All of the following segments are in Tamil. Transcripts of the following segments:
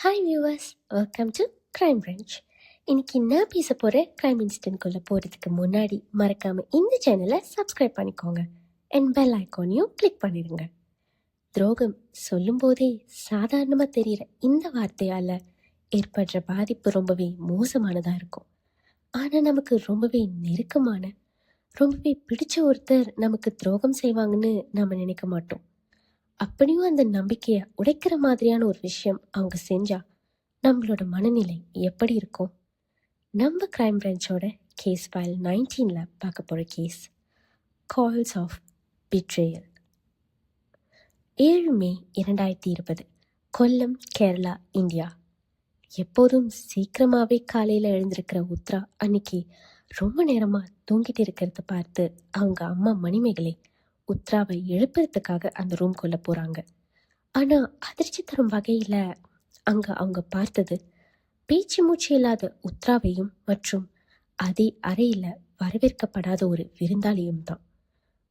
Hi viewers, welcome to crime branch. இன்னைக்கு நான் பேச போகிற கிரைம் இன்சிடென்ட்குள்ளே போகிறதுக்கு முன்னாடி மறக்காமல் இந்த சேனலை சப்ஸ்கிரைப் பண்ணிக்கோங்க அண்ட் பெல் ஐக்கானையும் கிளிக் பண்ணிடுங்க. துரோகம் சொல்லும்போதே சாதாரணமாக தெரிகிற இந்த வார்த்தையால் ஏற்படுற பாதிப்பு ரொம்பவே மோசமானதாக இருக்கும். ஆனால் நமக்கு ரொம்பவே நெருக்கமான, ரொம்பவே பிடிச்ச ஒருத்தர் நமக்கு துரோகம் செய்வாங்கன்னு நம்ம நினைக்க மாட்டோம். அப்படியும் அந்த நம்பிக்கையை உடைக்கிற மாதிரியான ஒரு விஷயம் அவங்க செஞ்சா நம்மளோட மனநிலை எப்படி இருக்கும்? நம்ம கிரைம் பிரான்ச்சோட கேஸ் ஃபைல் 19 பார்க்க போகிற case calls of betrayal. 7 May 2020, Kollam, Kerala, India. எப்போதும் சீக்கிரமாகவே காலையில் எழுந்திருக்கிற உத்ரா அன்னைக்கு ரொம்ப நேரமாக தூங்கிட்டு இருக்கிறத பார்த்து அவங்க அம்மா மணிமேகலை உத்ராவை எழுப்புறதுக்காக அந்த ரூம்குள்ளே போகிறாங்க. ஆனால் அதிர்ச்சி தரும் வகையில் அங்கே அவங்க பார்த்தது பேச்சு மூச்சு இல்லாத உத்ராவையும் மற்றும் அதே அறையில் வரவேற்கப்படாத ஒரு விருந்தாளியும் தான்.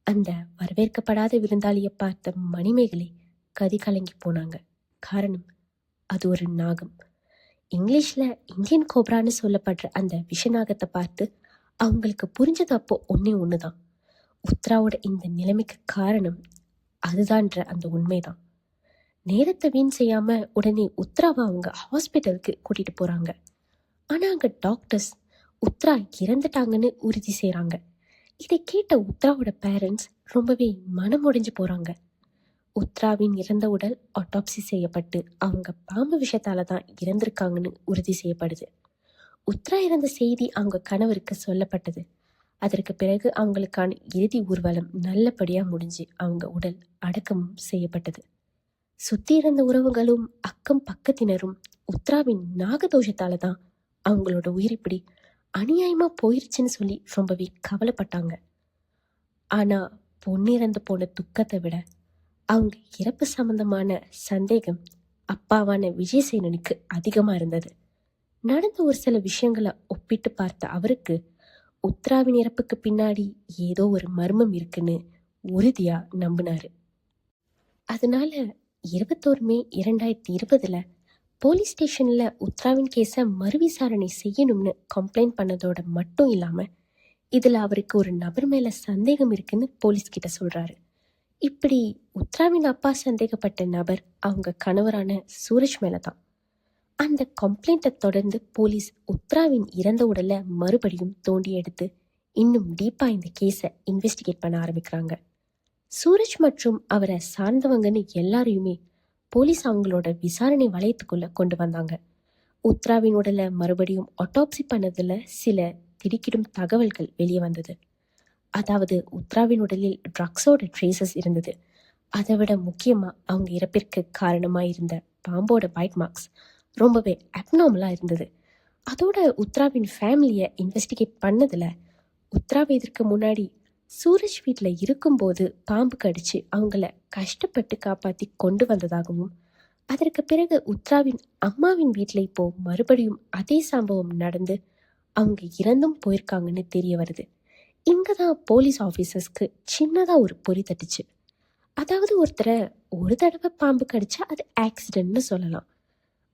அந்த வரவேற்கப்படாத விருந்தாளியை பார்த்த மணிமேகலை கதி கலங்கி போனாங்க. காரணம், அது ஒரு நாகம். இங்கிலீஷில் இந்தியன் கோப்ரான்னு சொல்லப்படுற அந்த விஷநாகத்தை பார்த்து அவங்களுக்கு புரிஞ்சது அப்போ ஒன்று தான். உத்ராவோட இந்த நிலைமைக்கு காரணம் அதுதான்ற அந்த உண்மைதான். நேரத்தை வீண் செய்யாம உடனே உத்ராவை அவங்க ஹாஸ்பிட்டலுக்கு கூட்டிட்டு போறாங்க. ஆனா அங்க டாக்டர்ஸ் உத்ரா இறந்துட்டாங்கன்னு உறுதி செய்யறாங்க. இதை கேட்ட உத்ராவோட பேரண்ட்ஸ் ரொம்பவே மனம் உடைஞ்சு போறாங்க. உத்ராவின் இறந்த உடல் ஆட்டாப்சி செய்யப்பட்டு அவங்க பாம்பு விஷத்தால தான் இறந்திருக்காங்கன்னு உறுதி செய்யப்படுது. உத்ரா இறந்த செய்தி அவங்க கணவருக்கு சொல்லப்பட்டது. அதற்கு பிறகு அவங்களுக்கான இறுதி ஊர்வலம் நல்லபடியா முடிஞ்சு அவங்க உடல் அடக்கமும் செய்யப்பட்டது. சுத்தி இருந்த உறவுகளும் அக்கம் பக்கத்தினரும் உத்ராவின் நாகதோஷத்தால தான் அவங்களோட உயிரிப்படி அநியாயமா போயிருச்சுன்னு சொல்லி ரொம்பவே கவலைப்பட்டாங்க. ஆனா பொண்ணு இறந்து போன துக்கத்தை விட அவங்க இறப்பு சம்பந்தமான சந்தேகம் அப்பாவான விஜயசேனனுக்கு அதிகமா இருந்தது. நடந்த ஒரு சில விஷயங்களை ஒப்பிட்டு பார்த்த அவருக்கு உத்ராவின் இறப்புக்கு பின்னாடி ஏதோ ஒரு மர்மம் இருக்குன்னு உறுதியா நம்பினாரு. அதனால 21 மே 2020 போலீஸ் ஸ்டேஷன்ல உத்ராவின் கேஸை மறுவிசாரணை செய்யணும்னு கம்ப்ளைண்ட் பண்ணதோட மட்டும் இல்லாம இதுல அவருக்கு ஒரு நபர் மேல சந்தேகம் இருக்குன்னு போலீஸ் கிட்ட சொல்றாரு. இப்படி உத்ராவின் அப்பா சந்தேகப்பட்ட நபர் அவங்க கணவரான சூரஜ் மேலதான். அந்த கம்ப்ளைண்ட்டை தொடர்ந்து போலீஸ் உத்ராவின் இறந்த உடலை மறுபடியும் தோண்டி எடுத்து இன்னும் டீப்பா இந்த கேஸை இன்வெஸ்டிகேட் பண்ண ஆரம்பிக்கிறாங்க. சூரஜ் மற்றும் அவரை சார்ந்தவங்கன்னு எல்லாரையுமே போலீஸ் அவங்களோட விசாரணை வளையத்துக்குள்ள கொண்டு வந்தாங்க. உத்ராவின் உடலை மறுபடியும் ஆட்டாப்சி பண்ணதுல சில திடுக்கிடும் தகவல்கள் வெளியே வந்தது. அதாவது உத்ராவின் உடலில் ட்ரக்ஸோட ட்ரேசஸ் இருந்தது. அதை விட முக்கியமா அவங்க இறப்பிற்கு காரணமா இருந்த பாம்போட பைட் மார்க்ஸ் ரொம்பவே அப்நார்மலாக இருந்தது. அதோட உத்ராவின் ஃபேமிலியை இன்வெஸ்டிகேட் பண்ணதில் உத்ராவை இதற்கு முன்னாடி சூரஜ் வீட்டில் இருக்கும்போது பாம்பு கடிச்சு அவங்கள கஷ்டப்பட்டு காப்பாற்றி கொண்டு வந்ததாகவும், அதற்கு பிறகு உத்ராவின் அம்மாவின் வீட்டில் இப்போ மறுபடியும் அதே சம்பவம் நடந்து அவங்க இறந்தும் போயிருக்காங்கன்னு தெரிய வருது. இங்கே தான் போலீஸ் ஆஃபீஸர்ஸ்க்கு சின்னதாக ஒரு பொறி தட்டுச்சு. அதாவது ஒருத்தரை ஒரு தடவை பாம்பு கடிச்சா அது ஆக்சிடென்ட்னு சொல்லலாம்.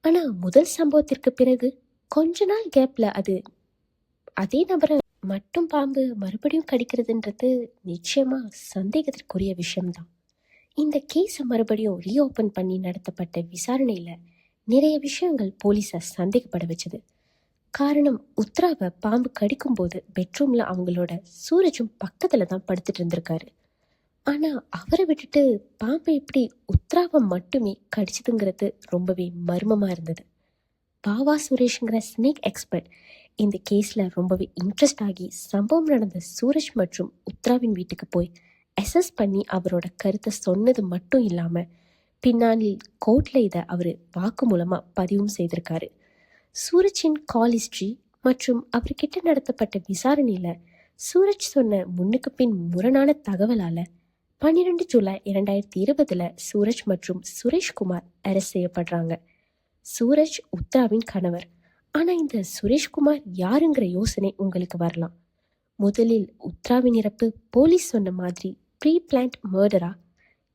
ஆனால் முதல் சம்பவத்திற்கு பிறகு கொஞ்ச நாள் கேப்பில் அதே நபரை மட்டும் பாம்பு மறுபடியும் கடிக்கிறதுன்றது நிச்சயமாக சந்தேகத்திற்குரிய விஷயம்தான். இந்த கேஸை மறுபடியும் ரீஓப்பன் பண்ணி நடத்தப்பட்ட விசாரணையில் நிறைய விஷயங்கள் போலீஸை சந்தேகப்பட வச்சது. காரணம், உத்ராவை பாம்பு கடிக்கும்போது பெட்ரூமில் அவங்களோட சூரஜும் பக்கத்தில் தான் படுத்துட்டு இருந்திருக்காரு. ஆனால் அவரை விட்டுட்டு பாம்பை எப்படி உத்ராவை மட்டுமே கடிச்சதுங்கிறது ரொம்பவே மர்மமாக இருந்தது. பாவா சுரேஷ்ங்கிற ஸ்னேக் எக்ஸ்பர்ட் இந்த கேஸில் ரொம்பவே இன்ட்ரெஸ்ட் ஆகி சம்பவம் நடந்த சூரஜ் மற்றும் உத்ராவின் வீட்டுக்கு போய் அசஸ் பண்ணி அவரோட கருத்தை சொன்னது மட்டும் இல்லாமல் பின்னாளில் கோர்ட்டில் இதை அவர் வாக்கு மூலமாக பதிவும் செய்திருக்காரு. சூரஜின் கால் ஹிஸ்ட்ரி மற்றும் அவர்கிட்ட நடத்தப்பட்ட விசாரணையில் சூரஜ் சொன்ன முன்னுக்கு பின் முரணான தகவலால் 12 ஜூலை 2020 சூரஜ் மற்றும் சுரேஷ்குமார் அரெஸ்ட் செய்யப்படுறாங்க. சூரஜ் உத்ராவின் கணவர். ஆனால் இந்த சுரேஷ்குமார் யாருங்கிற யோசனை உங்களுக்கு வரலாம். முதலில் உத்ராவின் இறப்பு போலீஸ் சொன்ன மாதிரி ப்ரீ பிளான்ட் மர்டரா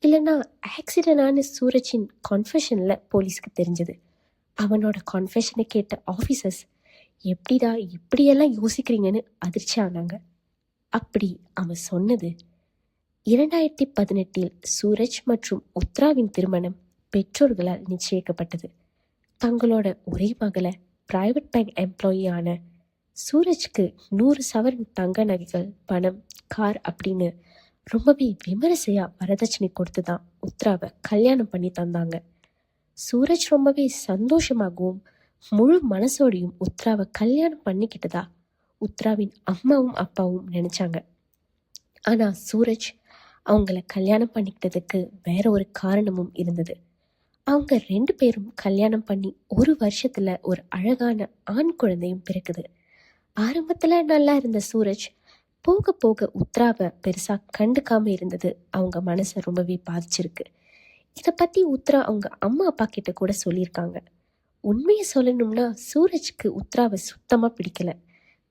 இல்லைன்னா ஆக்சிடென்டான சூரஜின் கன்ஃபெஷனில் போலீஸ்க்கு தெரிஞ்சது. அவனோட கான்ஃபெஷனை கேட்ட ஆஃபீஸர்ஸ் எப்படிடா இப்படியெல்லாம் யோசிக்கிறீங்கன்னு அதிர்ச்சி ஆனாங்க. அப்படி அவன் சொன்னது 2018 சூரஜ் மற்றும் உத்ராவின் திருமணம் பெற்றோர்களால் நிச்சயிக்கப்பட்டது. தங்களோட ஒரே மகளை பிரைவேட் பேங்க் எம்ப்ளாயியான சூரஜ்க்கு 100 சவரன் தங்க நகைகள், பணம், கார் அப்படின்னு ரொம்பவே விமரிசையா வரதட்சணை கொடுத்து தான் உத்ராவை கல்யாணம் பண்ணி தந்தாங்க. சூரஜ் ரொம்பவே சந்தோஷமாகவும் முழு மனசோடையும் உத்ராவை கல்யாணம் பண்ணிக்கிட்டதா உத்ராவின் அம்மாவும் அப்பாவும் நினைச்சாங்க. ஆனா சூரஜ் அவங்கள கல்யாணம் பண்ணிக்கிட்டதுக்கு வேற ஒரு காரணமும் இருந்தது. அவங்க 2 பேரும் கல்யாணம் பண்ணி 1 வருஷத்துல ஒரு அழகான ஆண் குழந்தையும் பிறக்குது. ஆரம்பத்துல நல்லா இருந்த சூரஜ் போக போக உத்ராவை பெருசா கண்டுக்காம இருந்தது அவங்க மனசை ரொம்பவே பாதிச்சிருக்கு. இதை பத்தி உத்ரா அவங்க அம்மா அப்பா கிட்ட கூட சொல்லியிருக்காங்க. உண்மையை சொல்லணும்னா சூரஜ்க்கு உத்ராவை சுத்தமா பிடிக்கல.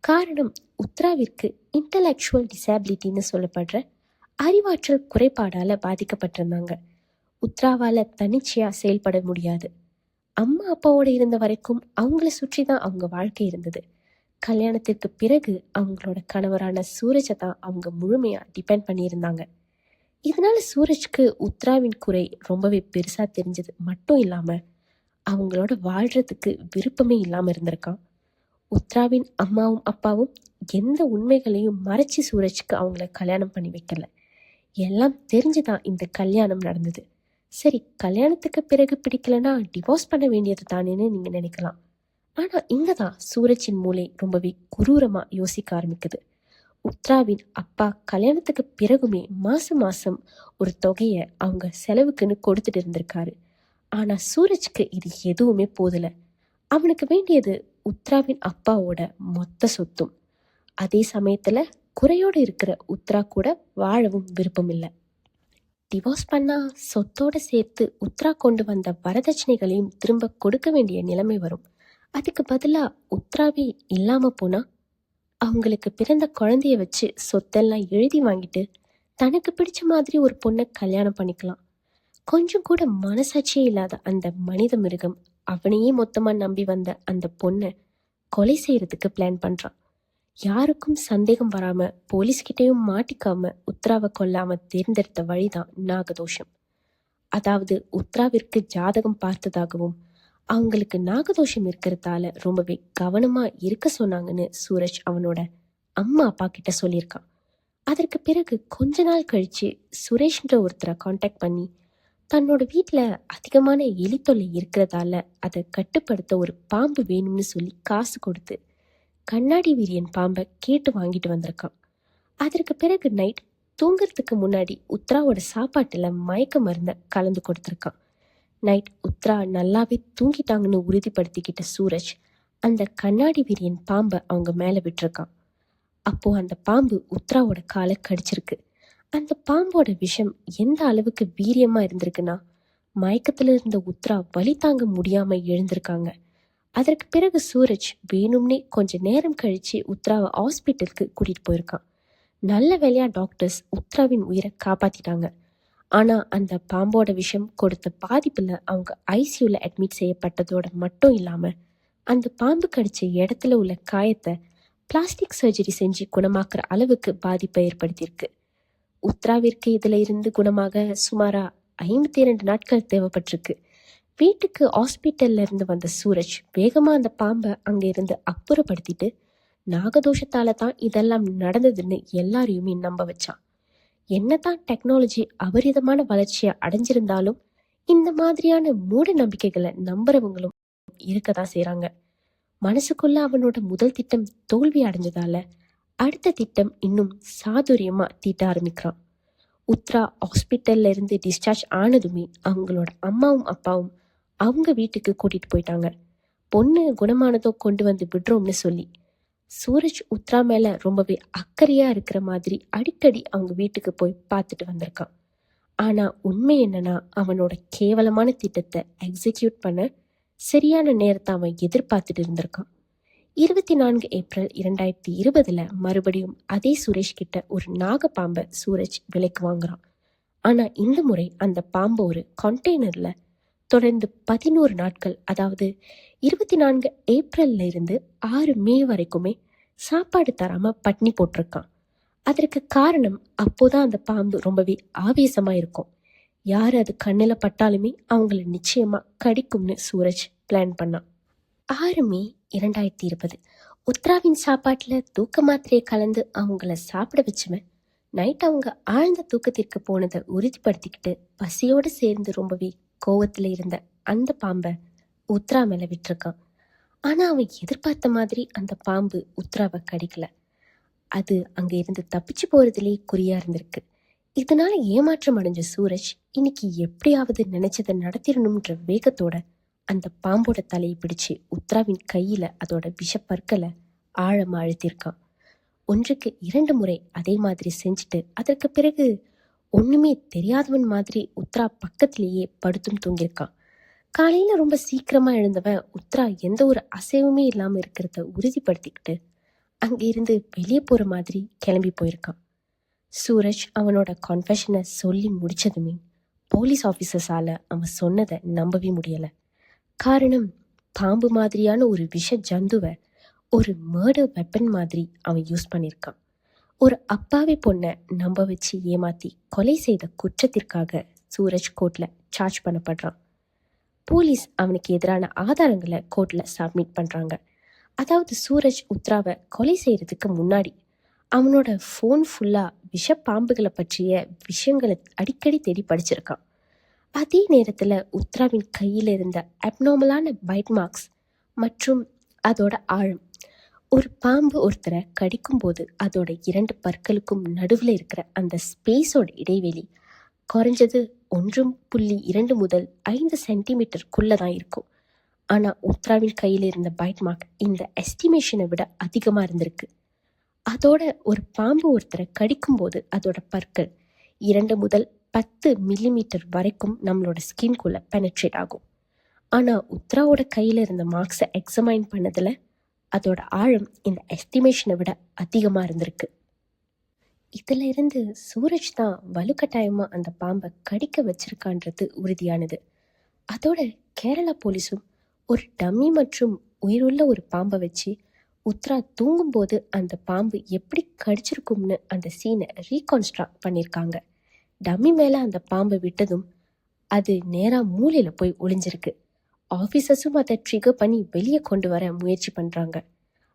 காரணம், உத்ராவிற்கு இன்டலெக்சுவல் டிசேபிலிட்டின்னு சொல்லப்படுற அறிவாற்றல் குறைபாடால பாதிக்கப்பட்டிருந்தாங்க. உத்ராவால தனிச்சையா செயல்பட முடியாது. அம்மா அப்பாவோட இருந்த வரைக்கும் அவங்கள சுற்றி தான் அவங்க வாழ்க்கை இருந்தது. கல்யாணத்திற்கு பிறகு அவங்களோட கணவரான சூரஜை தான் அவங்க முழுமையா டிபெண்ட் பண்ணியிருந்தாங்க. இதனால சூரஜ்க்கு உத்ராவின் குறை ரொம்பவே பெருசா தெரிஞ்சது மட்டும் இல்லாம அவங்களோட வாழ்றதுக்கு விருப்பமே இல்லாம இருந்திருக்கான். உத்ராவின் அம்மாவும் அப்பாவும் எந்த உண்மைகளையும் மறைச்சி சூரஜ்க்கு அவங்கள கல்யாணம் பண்ணி வைக்கல. எல்லாம் தெரிஞ்சுதான் இந்த கல்யாணம் நடந்தது. சரி, கல்யாணத்துக்கு பிறகு பிடிக்கலன்னா டிவோர்ஸ் பண்ண வேண்டியது தானேன்னு நீங்க நினைக்கலாம். ஆனா இங்கதான் சூரஜின் மூளை ரொம்பவே குரூரமா யோசிக்க ஆரம்பிக்குது. உத்ராவின் அப்பா கல்யாணத்துக்கு பிறகுமே மாசம் மாசம் ஒரு தொகையை அவங்க செலவுக்குன்னு கொடுத்துட்டு இருந்திருக்காரு. ஆனா சூரஜ்க்கு இது எதுவுமே போதல. அவனுக்கு வேண்டியது உத்ராவின் அப்பாவோட மொத்த சொத்தும். அதே சமயத்துல குறையோடு இருக்கிற உத்ரா கூட வாழவும் விருப்பம் இல்லை. டிவோர்ஸ் பண்ணா சொத்தோட சேர்த்து உத்ரா கொண்டு வந்த வரதட்சணைகளையும் திரும்ப கொடுக்க வேண்டிய நிலைமை வரும். அதுக்கு பதிலா உத்ராவே இல்லாம போனா அவங்களுக்கு பிறந்த குழந்தைய வச்சு சொத்தெல்லாம் எழுதி வாங்கிட்டு தனக்கு பிடிச்ச மாதிரி ஒரு பொண்ணை கல்யாணம் பண்ணிக்கலாம். கொஞ்சம் கூட மனசாட்சியே இல்லாத அந்த மனித மிருகம் அவனையே மொத்தமா நம்பி வந்த அந்த பொண்ணை கொலை செய்யறதுக்கு பிளான் பண்றான். யாருக்கும் சந்தேகம் வராம போலீஸ்கிட்டையும் மாட்டிக்காம உத்ராவை கொல்லாம தேர்ந்தெடுத்த வழிதான் நாகதோஷம். அதாவது உத்ராவிற்கு ஜாதகம் பார்த்ததாகவும் அவங்களுக்கு நாகதோஷம் இருக்கிறதால ரொம்பவே கவனமா இருக்க சொன்னாங்கன்னு சூரஜ் அவனோட அம்மா அப்பா கிட்ட சொல்லியிருக்கான். அதற்கு பிறகு கொஞ்ச நாள் கழிச்சு சுரேஷ்ன்ற ஒருத்தரை காண்டாக்ட் பண்ணி தன்னோட வீட்டில் அதிகமான எலி தொல்லை இருக்கிறதால அதை கட்டுப்படுத்த ஒரு பாம்பு வேணும்னு சொல்லி காசு கொடுத்து கண்ணாடி வீரியன் பாம்பை கேட்டு வாங்கிட்டு வந்திருக்கான். அதற்கு பிறகு நைட் தூங்குறதுக்கு முன்னாடி உத்ராவோட சாப்பாட்டுல மயக்க மருந்தை கலந்து கொடுத்துருக்கான். நைட் உத்ரா நல்லாவே தூங்கிட்டாங்கன்னு உறுதிப்படுத்திக்கிட்ட சூரஜ் அந்த கண்ணாடி வீரியன் பாம்பை அவங்க மேலே விட்டுருக்கான். அப்போ அந்த பாம்பு உத்ராவோட காலை கடிச்சிருக்கு. அந்த பாம்போட விஷம் எந்த அளவுக்கு வீரியமா இருந்திருக்குன்னா மயக்கத்துல இருந்த உத்ரா வலி தாங்க முடியாம எழுந்திருக்காங்க. அதற்கு பிறகு சூரஜ் வேணும்னே கொஞ்ச நேரம் கழிச்சு உத்ராவை ஹாஸ்பிட்டலுக்கு கூட்டிட்டு போயிருக்கான். நல்ல வேலையா டாக்டர்ஸ் உத்ராவின் உயிரை காப்பாத்திட்டாங்க. ஆனா அந்த பாம்போட விஷம் கொடுத்த பாதிப்புல அவங்க ஐசியூல அட்மிட் செய்யப்பட்டதோட மட்டும் இல்லாம அந்த பாம்பு கடிச்ச இடத்துல உள்ள காயத்தை பிளாஸ்டிக் சர்ஜரி செஞ்சு குணமாக்குற அளவுக்கு பாதிப்பை ஏற்படுத்தியிருக்கு. உத்ராவிற்கு இதுல இருந்து குணமாக சுமாரா 52 நாட்கள் தேவைப்பட்டிருக்கு. வீட்டுக்கு ஹாஸ்பிட்டல்ல இருந்து வந்த சூரஜ் வேகமா அந்த பாம்பை அங்க இருந்து அப்புறப்படுத்திட்டு நாகதோஷத்தால தான் இதெல்லாம் நடந்ததுன்னு எல்லாரையுமே நம்ப வச்சான். என்னதான் டெக்னாலஜி அபரிதமான வளர்ச்சியை அடைஞ்சிருந்தாலும் இந்த மாதிரியான மூட நம்பிக்கைகளை நம்புறவங்களும் இருக்கதான் செய்றாங்க. மனசுக்குள்ள அவனோட முதல் திட்டம் தோல்வி அடைஞ்சதால அடுத்த திட்டம் இன்னும் சாதுரியமா தீட்ட ஆரம்பிக்கிறான். உத்ரா ஹாஸ்பிட்டல்ல இருந்து டிஸ்சார்ஜ் ஆனதுமே அவங்களோட அம்மாவும் அப்பாவும் அவங்க வீட்டுக்கு கூட்டிட்டு போயிட்டாங்க. பொண்ணு குணமானதோ கொண்டு வந்து விடுறோம்னு சொல்லி. சூரஜ் உத்ரா மேல ரொம்பவே அக்கறையா இருக்கிற மாதிரி அடிக்கடி அவங்க வீட்டுக்கு போய் பார்த்துட்டு வந்திருக்கான். ஆனா உண்மை என்னன்னா அவனோட கேவலமான திட்டத்தை எக்ஸிக்யூட் பண்ண சரியான நேரத்தை அவன் எதிர்பார்த்துட்டு இருந்திருக்கான். 24 ஏப்ரல் 2020 மறுபடியும் அதே சுரேஷ் கிட்ட ஒரு நாகப்பாம்பை சூரஜ் விலைக்கு வாங்குறான். ஆனா இந்த முறை அந்த பாம்பை ஒரு கண்டெய்னர்ல தொடர்ந்து 11 நாட்கள், அதாவது 24 ஏப்ரல்ல இருந்து 6 மே வரைக்குமே சாப்பாடு தராம பட்னி போட்டிருக்கான். அதற்கு காரணம், அப்போதான் அந்த பாம்பு ரொம்பவே ஆவேசமா இருக்கும். யார் அது கண்ணுல பட்டாலுமே அவங்கள நிச்சயமா கடிக்கும்னு சூரஜ் பிளான் பண்ணான். 6 மே 2020 உத்ராவின் சாப்பாட்டுல தூக்க மாத்திரையை கலந்து அவங்கள சாப்பிட வச்சுவன் நைட் அவங்க ஆழ்ந்த தூக்கத்திற்கு போனதை உறுதிப்படுத்திக்கிட்டு பசியோடு சேர்ந்து ரொம்பவே கோவத்துல இருந்த அந்த பாம்பை உத்ரா மேல விட்டுருக்கான். ஆனா அவன் எதிர்பார்த்த மாதிரி அந்த பாம்பு உத்ராவை கடிக்கல. அது அங்க இருந்து தப்பிச்சு போறதுலேயே குறியா இருந்திருக்கு. இதனால ஏமாற்றம் அடைஞ்ச சூரஜ் இன்னைக்கு எப்படியாவது நினைச்சதை நடத்திடணும்ன்ற வேகத்தோட அந்த பாம்போட தலையை பிடிச்சு உத்ராவின் கையில அதோட விஷப்பற்களை ஆழமா அழுத்திருக்கான். 1க்கு 2 முறை அதே மாதிரி செஞ்சுட்டு அதற்கு பிறகு ஒண்ணுமே தெரியாதவன் மாதிரி உத்ரா பக்கத்திலேயே படுத்தும் தூங்கியிருக்கான். காலையில ரொம்ப சீக்கிரமா எழுந்தவன் உத்ரா எந்த ஒரு அசைவுமே இல்லாம இருக்கிறத உறுதிப்படுத்திக்கிட்டு அங்க இருந்து வெளியே போற மாதிரி கிளம்பி போயிருக்கான். சூரஜ் அவனோட கன்ஃபெஷனை சொல்லி முடிச்சதுமே போலீஸ் ஆஃபீஸர்ஸால அவன் சொன்னதை நம்பவே முடியல. காரணம், பாம்பு மாதிரியான ஒரு விஷ ஜந்துவை ஒரு மர்டர் வெப்பன் மாதிரி அவன் யூஸ் பண்ணியிருக்கான். ஒரு அப்பாவி பொண்ணை நம்ப வச்சு ஏமாத்தி கொலை செய்த குற்றத்திற்காக சூரஜ் கோர்ட்ல சார்ஜ் பண்ணப்படுறான். போலீஸ் அவனுக்கு எதிரான ஆதாரங்களை கோர்ட்ல சப்மிட் பண்றாங்க. அதாவது சூரஜ் உத்ராவை கொலை செய்யறதுக்கு முன்னாடி அவனோட ஃபோன் ஃபுல்லா விஷ பாம்புகளை பற்றிய விஷயங்களை அடிக்கடி தேடி படிச்சிருக்கான். அதே நேரத்துல உத்ராவின் கையில இருந்த அப்நார்மலான பைட் மார்க்ஸ் மற்றும் அதோட ஆழம். ஒரு பாம்பு ஒருத்தரை கடிக்கும் போது அதோட 2 பற்களுக்கும் நடுவில் இருக்கிற அந்த ஸ்பேஸோட இடைவெளி குறைஞ்சது 1.2 முதல் 5 சென்டிமீட்டருக்குள்ள தான் இருக்கும். ஆனா உத்ராவின் கையில இருந்த பைட் மார்க் இந்த எஸ்டிமேஷனை விட அதிகமா இருந்திருக்கு. அதோட ஒரு பாம்பு ஒருத்தரை கடிக்கும் போது அதோட பற்கள் 2 முதல் 10 மில்லிமீட்டர் வரைக்கும் நம்மளோட ஸ்கின்குள்ள பெனட்ரேட் ஆகும். ஆனா உத்ராவோட கையில இருந்த மார்க்ஸை எக்ஸமைன் பண்ணதுல அதோட ஆழம் இந்த எஸ்டிமேஷனை விட அதிகமா இருந்திருக்கு. இதுல இருந்து சூரஜ் தான் வலுக்கட்டாயமா அந்த பாம்பை கடிக்க வச்சிருக்கான்றது உறுதியானது. அதோட கேரளா போலீஸும் ஒரு டம்மி மற்றும் உயிருள்ள ஒரு பாம்பை வச்சு உத்ரா தூங்கும்போது அந்த பாம்பு எப்படி கடிச்சிருக்கும்னு அந்த சீனை ரீகான்ஸ்ட்ரக்ட் பண்ணியிருக்காங்க. டம்மி மேலே அந்த பாம்பை விட்டதும் அது நேராக மூலையில் போய் ஒளிஞ்சிருக்கு. ஆஃபீஸர்ஸும் அதை ட்ரிகர் பண்ணி வெளியே கொண்டு வர முயற்சி பண்ணுறாங்க.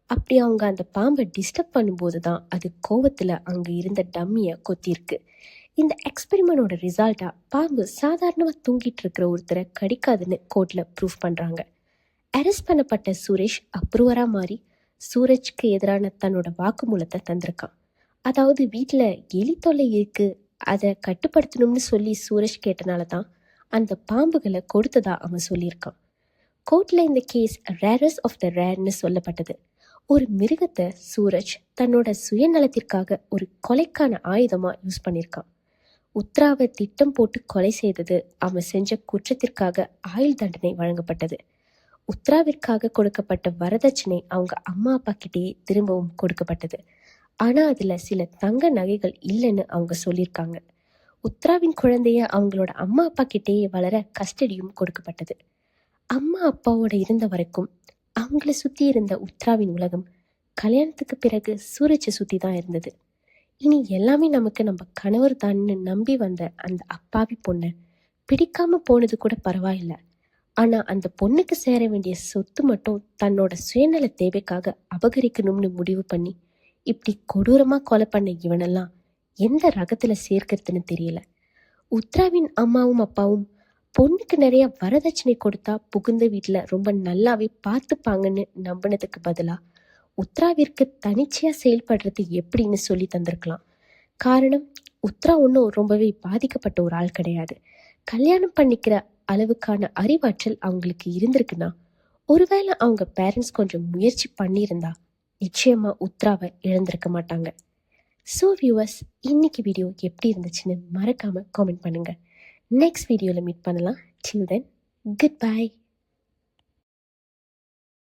அப்படி அவங்க அந்த பாம்பை டிஸ்டர்ப் பண்ணும்போது தான் அது கோவத்தில் அங்கே இருந்த டம்மியை கொத்திருக்கு. இந்த எக்ஸ்பெரிமெண்டோட ரிசல்ட்டாக பாம்பு சாதாரணமாக தூங்கிட்டு இருக்கிற ஒருத்தரை கடிக்காதுன்னு கோர்ட்டில் ப்ரூவ் பண்ணுறாங்க. அரெஸ்ட் பண்ணப்பட்ட சுரேஷ் அப்ரூவராக மாறி சூரஜ்க்கு எதிரான தன்னோட வாக்குமூலத்தை தந்திருக்கான். அதாவது வீட்டில் எலி தொல்லை இருக்கு, அதை கட்டுப்படுத்தணும்னு சொல்லி சூரஜ் கேட்டனால தான் அந்த பாம்புகளை கொடுத்ததா அவன் சொல்லியிருக்கான். கோர்ட்டில் இந்த கேஸ் ரேரஸ் ஆஃப் த ரேர்னு சொல்லப்பட்டது. ஒரு மிருகத்தை சூரஜ் தன்னோட சுயநலத்திற்காக ஒரு கொலைக்கான ஆயுதமாக யூஸ் பண்ணியிருக்கான். உத்ராவை திட்டம் போட்டு கொலை செய்தது அவன் செஞ்ச குற்றத்திற்காக ஆயுள் தண்டனை வழங்கப்பட்டது. உத்ராவிற்காக கொடுக்கப்பட்ட வரதட்சணை அவங்க அம்மா அப்பா கிட்டேயே திரும்பவும் கொடுக்கப்பட்டது. ஆனால் அதில் சில தங்க நகைகள் இல்லைன்னு அவங்க சொல்லியிருக்காங்க. உத்ராவின் குழந்தைய அவங்களோட அம்மா அப்பா கிட்டேயே வளர கஸ்டடியும் கொடுக்கப்பட்டது. அம்மா அப்பாவோட இருந்த வரைக்கும் அவங்கள சுற்றி இருந்த உத்ராவின் உலகம் கல்யாணத்துக்கு பிறகு சூரஜை சுற்றி தான் இருந்தது. இனி எல்லாமே நமக்கு நம்ம கணவர் தான்னு நம்பி வந்த அந்த அப்பாவி பொண்ணை பிடிக்காம போனது கூட பரவாயில்ல. ஆனால் அந்த பொண்ணுக்கு சேர வேண்டிய சொத்து மட்டும் தன்னோட சுயநல தேவைக்காக அபகரிக்கணும்னு முடிவு பண்ணி இப்படி கொடூரமாக கொலை பண்ண இவனெல்லாம் எந்த ரகத்தில் சேர்க்கறதுன்னு தெரியல. உத்ராவின் அம்மாவும் அப்பாவும் பொண்ணுக்கு நிறைய வரதட்சணை கொடுத்தா புகுந்த வீட்டில் ரொம்ப நல்லாவே பார்த்துப்பாங்கன்னு நம்பினதுக்கு பதிலாக உத்ராவிற்கு தனிச்சையாக செயல்படுறது எப்படின்னு சொல்லி தந்திருக்கலாம். காரணம், உத்ரா ஒன்றும் ரொம்பவே பாதிக்கப்பட்ட ஒரு ஆள் கிடையாது. கல்யாணம் பண்ணிக்கிற அளவுக்கான அறிவாற்றல் அவங்களுக்கு இருந்திருக்குன்னா, ஒருவேளை அவங்க பேரண்ட்ஸ் கொஞ்சம் முயற்சி பண்ணியிருந்தா நிச்சயமா உத்ராவை இழந்திருக்க மாட்டாங்க. ஸோ வியூவர்ஸ், இன்னைக்கு வீடியோ எப்படி இருந்துச்சுன்னு மறக்காம காமெண்ட் பண்ணுங்க. நெக்ஸ்ட் வீடியோவில் மீட் பண்ணலாம். டில் தென், குட் பை.